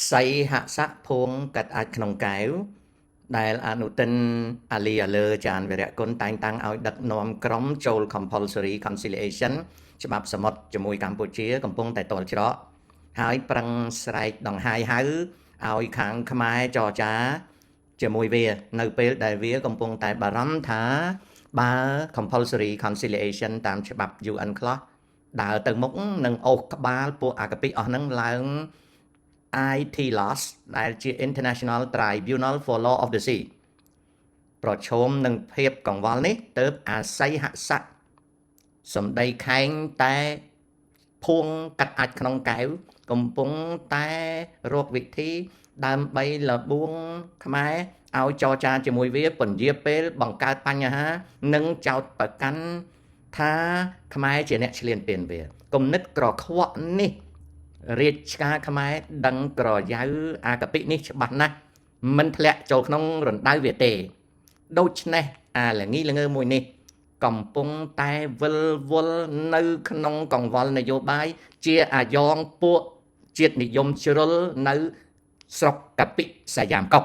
សីហសៈភួងកាត់អាចក្នុងកែវដែលអនុទិនអាលីអាលើចានវិរៈគុណតែងតាំងឲ្យដឹកនាំក្រុមចូល compulsory conciliation ច្បាប់សមុទ្រជាមួយកម្ពុជាកំពុងតែទាល់ច្រកហើយប្រឹងស្រែកដង្ហែហៅឲ្យខាងខ្មែរចរចាជាមួយវានៅពេលដែលវាកំពុងតែបារម្ភថាបើ compulsory conciliation តាមច្បាប់ UN ខ្លះដើរទៅមុខនឹងអូសក្បាលពួកអាកាពិអស់ហ្នឹងឡើង ITLOS ដែលជា International Tribunal for Law of the Sea ប្រឈមនឹងភាពកង្វល់នេះទើបអាស័យហសៈសម្ដីខែងតែភួងកាត់អាចក្នុងកែវកំពុងតែរកវិធីដើម្បីលបួងខ្មែរឲ្យចរចាជាមួយវាពន្យាពេលបង្កើតបញ្ហានិងចោទប្រកាន់ថាខ្មែរជាអ្នកឈ្លានពានវាគំនិតក្រខ្វក់នេះរាជការខ្មែរដឹងក្រយៅអាកាពិនេះច្បាស់ណាស់មិនធ្លាក់ចូលក្នុងរណ្ដៅវាទេដូច្នេះអាល្ងីល្ងើមួយនេះកំពុងតែវិលវល់នៅក្នុងកង្វល់នយោបាយជាអាយ៉ងពួកជាតិនិយមជ្រុលនៅស្រុកកាពិសាយ៉ាមកុក